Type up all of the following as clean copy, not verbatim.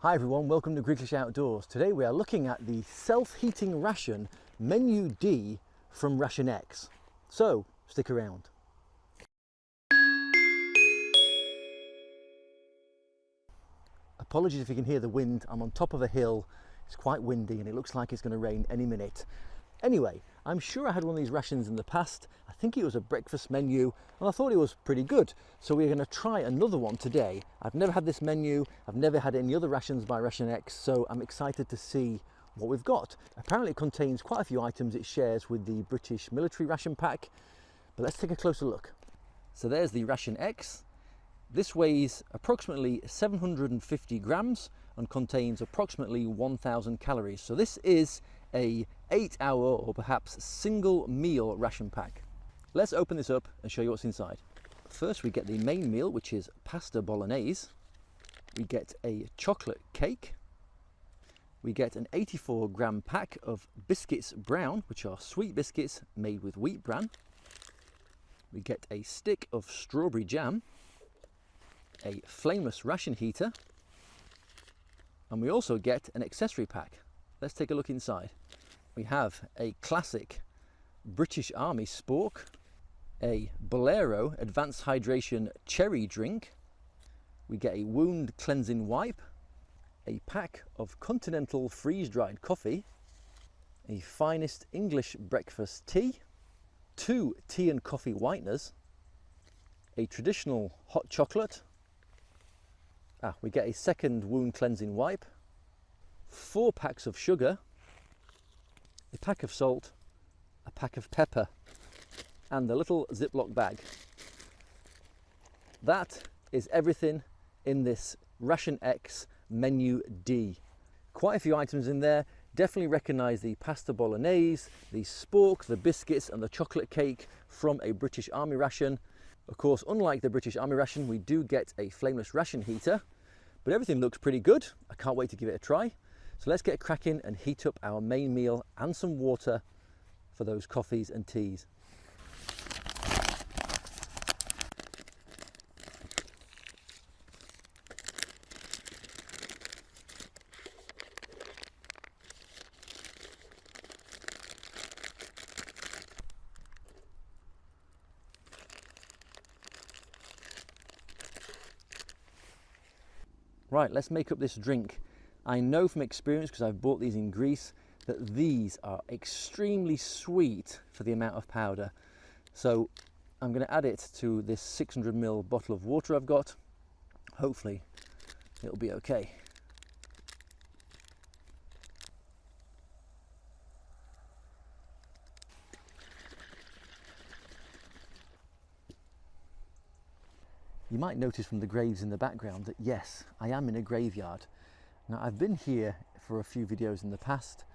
Hi everyone, welcome to Greeklish Outdoors. Today we are looking at the self-heating ration Menu D from Ration-X. So, stick around. Apologies if you can hear the wind. I'm on top of a hill. It's quite windy and it looks like it's going to rain any minute. Anyway, I'm sure I had one of these rations in the past. I think it was a breakfast menu and I thought it was pretty good. So we're going to try another one today. I've never had this menu. I've never had any other rations by Ration-X, so I'm excited to see what we've got. Apparently it contains quite a few items it shares with the British military ration pack, but let's take a closer look. So there's the Ration-X. This weighs approximately 750 grams and contains approximately 1,000 calories. So this is a 8-hour or perhaps single meal ration pack. Let's open this up and show you what's inside. First we get the main meal, which is pasta bolognese. We get a chocolate cake. We get an 84-gram pack of biscuits brown, which are sweet biscuits made with wheat bran. We get a stick of strawberry jam, a flameless ration heater, and we also get an accessory pack. Let's take a look inside. We have a classic British Army spork, a Bolero Advanced Hydration cherry drink. We get a wound cleansing wipe, a pack of continental freeze-dried coffee, a finest English breakfast tea, 2 tea and coffee whiteners, a traditional hot chocolate. We get a second wound cleansing wipe, 4 packs of sugar, a pack of salt, a pack of pepper, and a little Ziploc bag. That is everything in this Ration-X Menu D. Quite a few items in there. Definitely recognise the pasta bolognese, the spork, the biscuits and the chocolate cake from a British Army ration. Of course, unlike the British Army ration, we do get a flameless ration heater, but everything looks pretty good. I can't wait to give it a try. So let's get cracking and heat up our main meal and some water for those coffees and teas. Right, let's make up this drink. I know from experience, because I've bought these in Greece, that these are extremely sweet for the amount of powder. So I'm going to add it to this 600 ml bottle of water I've got. Hopefully it'll be okay. You might notice from the graves in the background that yes, I am in a graveyard. Now I've been here for a few videos in the past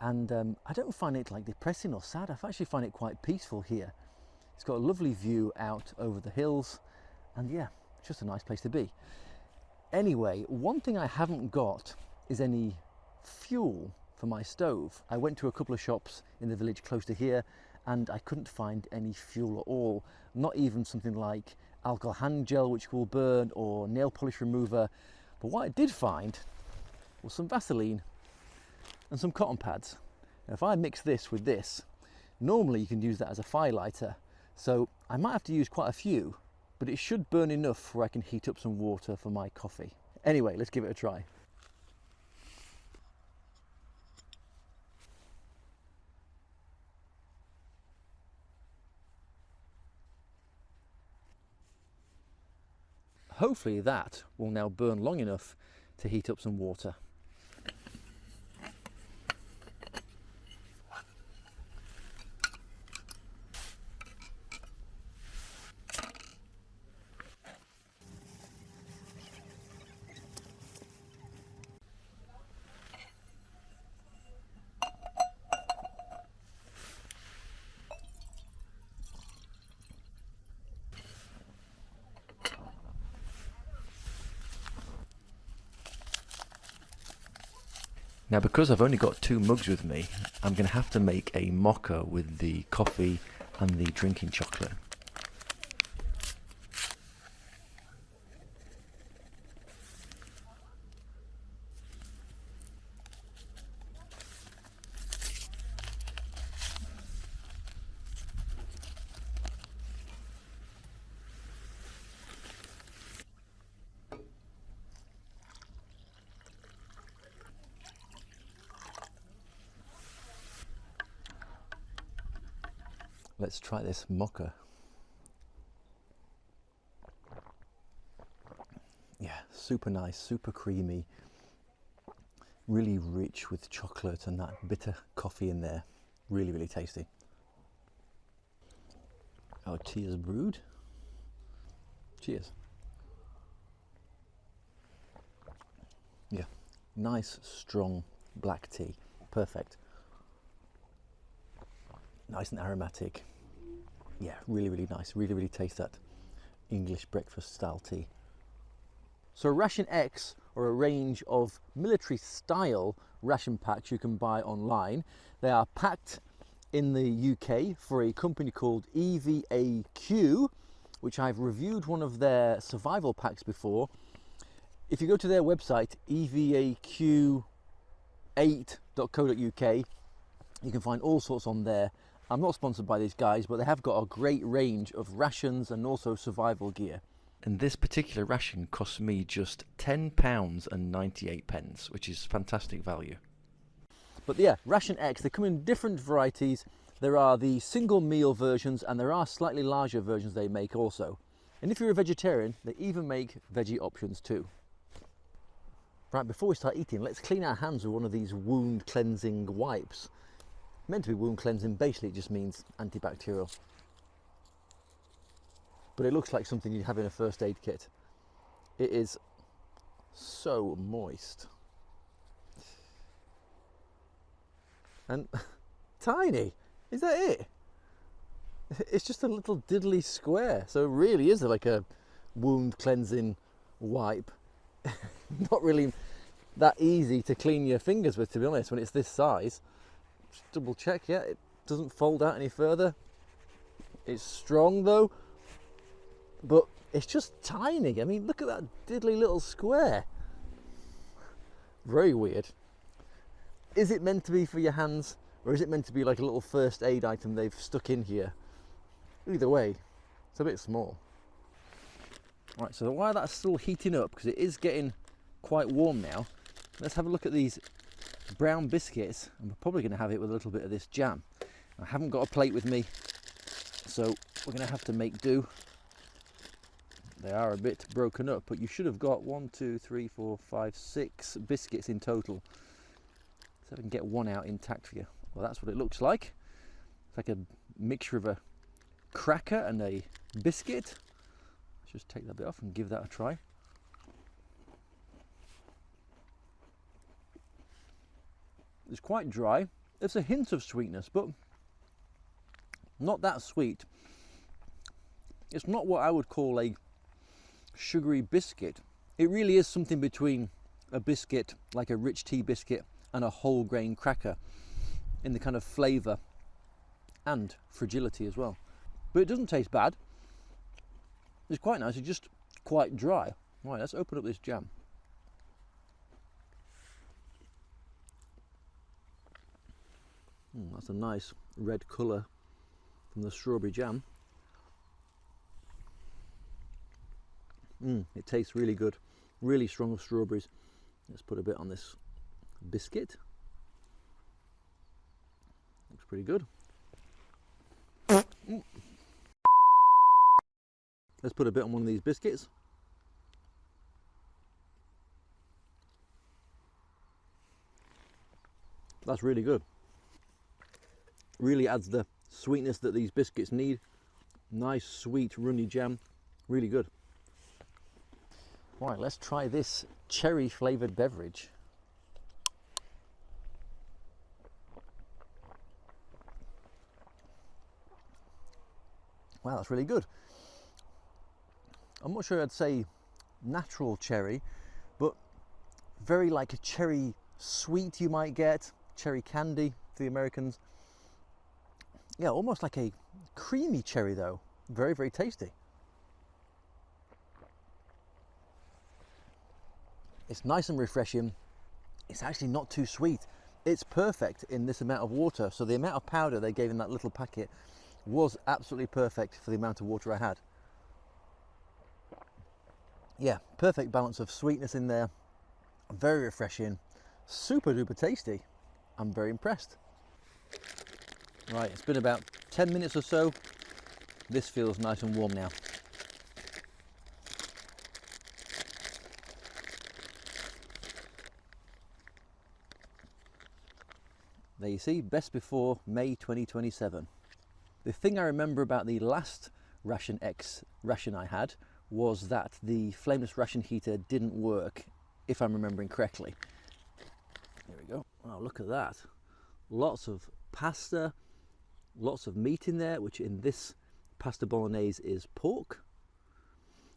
and I don't find it like depressing or sad. I actually find it quite peaceful here. It's got a lovely view out over the hills and yeah, it's just a nice place to be. Anyway, one thing I haven't got is any fuel for my stove. I went to a couple of shops in the village close to here and I couldn't find any fuel at all. Not even something like alcohol hand gel which will burn or nail polish remover. But what I did find was some Vaseline and some cotton pads. Now, if I mix this with this, normally you can use that as a fire lighter. So I might have to use quite a few, but it should burn enough where I can heat up some water for my coffee. Anyway, let's give it a try. Hopefully that will now burn long enough to heat up some water. Now, because I've only got 2 mugs with me, I'm going to have to make a mocha with the coffee and the drinking chocolate. Let's try this mocha. Yeah, super nice, super creamy, really rich with chocolate and that bitter coffee in there. Really, really tasty. Our tea is brewed. Cheers. Yeah, nice, strong black tea. Perfect. Nice and aromatic. Yeah, really, really nice. Really, really taste that English breakfast style tea. So Ration-X are a range of military style ration packs you can buy online. They are packed in the UK for a company called EVAQ, which I've reviewed one of their survival packs before. If you go to their website, evaq8.co.uk, you can find all sorts on there. I'm not sponsored by these guys, but they have got a great range of rations and also survival gear. And this particular ration cost me just £10.98, which is fantastic value. But yeah, Ration-X, they come in different varieties. There are the single meal versions and there are slightly larger versions they make also. And if you're a vegetarian, they even make veggie options too. Right, before we start eating, let's clean our hands with one of these wound cleansing wipes. Meant to be wound cleansing, basically it just means antibacterial. But it looks like something you'd have in a first aid kit. It is so moist. And tiny. Is that it? It's just a little diddly square. So it really is like a wound cleansing wipe. Not really that easy to clean your fingers with, to be honest, when it's this size. Just double check, yeah, it doesn't fold out any further. It's strong though, but it's just tiny. I mean, look at that diddly little square. Very weird. Is it meant to be for your hands, or is it meant to be like a little first aid item they've stuck in here? Either way, it's a bit small. Right, so while that's still heating up, because it is getting quite warm now, let's have a look at these brown biscuits, and we're probably going to have it with a little bit of this jam. I haven't got a plate with me, so we're going to have to make do. They are a bit broken up, but you should have got 1, 2, 3, 4, 5, 6 biscuits in total. So I can get one out intact for you. Well, that's what it looks like. It's like a mixture of a cracker and a biscuit. Let's just take that bit off and give that a try. It's quite dry. There's a hint of sweetness, but not that sweet. It's not what I would call a sugary biscuit. It really is something between a biscuit, like a rich tea biscuit, and a whole grain cracker in the kind of flavour and fragility as well. But it doesn't taste bad. It's quite nice, it's just quite dry. Right, let's open up this jam. That's a nice red colour from the strawberry jam. It tastes really good, really strong with strawberries. Let's put a bit on this biscuit. Looks pretty good. Let's put a bit on one of these biscuits. That's really good. Really adds the sweetness that these biscuits need. Nice, sweet, runny jam. Really good. Right, let's try this cherry flavoured beverage. Wow, that's really good. I'm not sure I'd say natural cherry, but very like a cherry sweet you might get, cherry candy for the Americans. Yeah, almost like a creamy cherry though. Very, very tasty. It's nice and refreshing. It's actually not too sweet. It's perfect in this amount of water. So the amount of powder they gave in that little packet was absolutely perfect for the amount of water I had. Yeah, perfect balance of sweetness in there. Very refreshing. Super duper tasty. I'm very impressed. Right, it's been about 10 minutes or so. This feels nice and warm now. There you see, best before May 2027. The thing I remember about the last Ration-X ration I had was that the flameless ration heater didn't work, if I'm remembering correctly. There we go. Oh, look at that. Lots of pasta, lots of meat in there, which in this pasta bolognese is pork.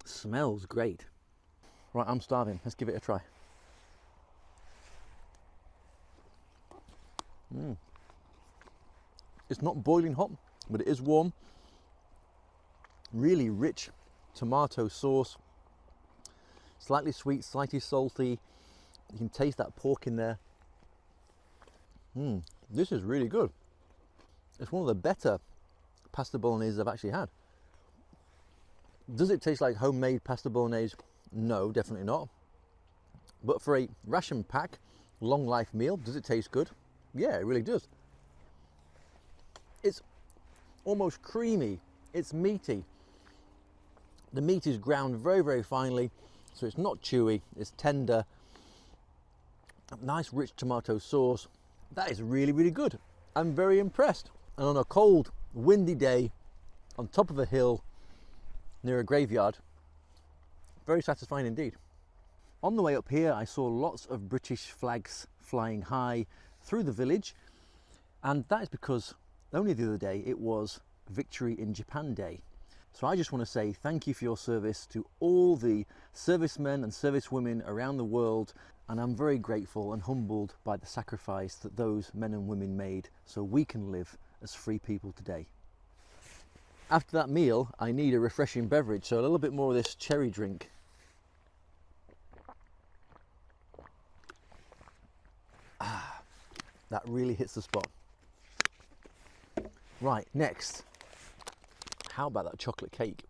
Smells great. Right, I'm starving. Let's give it a try. It's not boiling hot, but it is warm. Really rich tomato sauce. Slightly sweet, slightly salty. You can taste that pork in there. This is really good. It's one of the better pasta bolognese I've actually had. Does it taste like homemade pasta bolognese? No, definitely not. But for a ration pack, long life meal, does it taste good? Yeah, it really does. It's almost creamy. It's meaty. The meat is ground very, very finely, so it's not chewy, it's tender. Nice rich tomato sauce. That is really, really good. I'm very impressed. And on a cold, windy day, on top of a hill, near a graveyard, very satisfying indeed. On the way up here, I saw lots of British flags flying high through the village, and that is because only the other day it was Victory in Japan Day. So I just want to say thank you for your service to all the servicemen and servicewomen around the world, and I'm very grateful and humbled by the sacrifice that those men and women made so we can live as free people today. After that meal, I need a refreshing beverage, so a little bit more of this cherry drink. That really hits the spot. Right, next, how about that chocolate cake?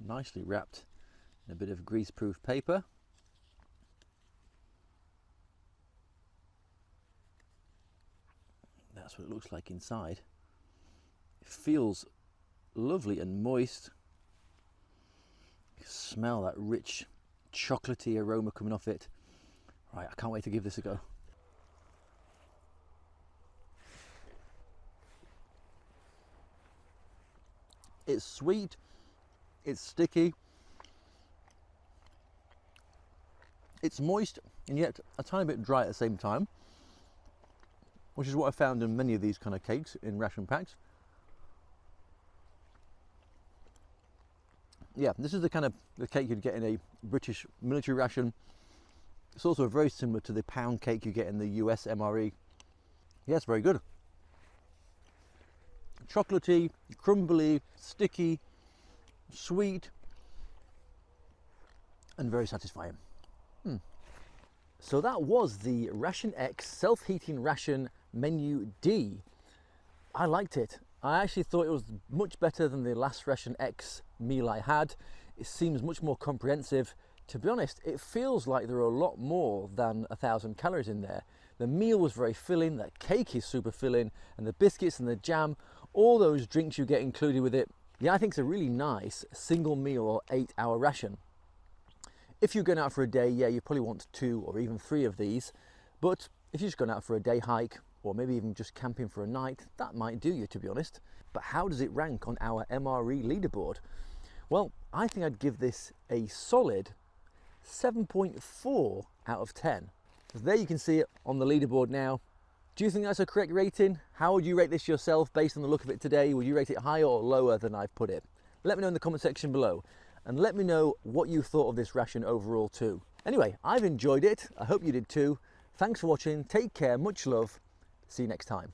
Nicely wrapped in a bit of grease-proof paper. That's what it looks like inside. It feels lovely and moist. You can smell that rich chocolatey aroma coming off it. Right, I can't wait to give this a go. It's sweet, it's sticky, it's moist and yet a tiny bit dry at the same time, which is what I found in many of these kind of cakes in ration packs. Yeah, this is the kind of the cake you'd get in a British military ration. It's also very similar to the pound cake you get in the US MRE. Yes, very good. Chocolatey, crumbly, sticky, sweet, and very satisfying. So that was the Ration-X self-heating ration menu D. I liked it. I actually thought it was much better than the last Ration-X meal I had. It seems much more comprehensive. To be honest, it feels like there are a lot more than 1,000 calories in there. The meal was very filling, the cake is super filling, and the biscuits and the jam, all those drinks you get included with it. Yeah, I think it's a really nice single meal or 8-hour ration. If you're going out for a day, yeah, you probably want 2 or even 3 of these. But if you're just going out for a day hike, or maybe even just camping for a night, that might do you, to be honest. But how does it rank on our MRE leaderboard? Well, I think I'd give this a solid 7.4 out of 10. So there you can see it on the leaderboard now. Do you think that's a correct rating? How would you rate this yourself based on the look of it today? Would you rate it higher or lower than I've put it? Let me know in the comment section below, and let me know what you thought of this ration overall too. Anyway, I've enjoyed it. I hope you did too. Thanks for watching. Take care. Much love. See you next time.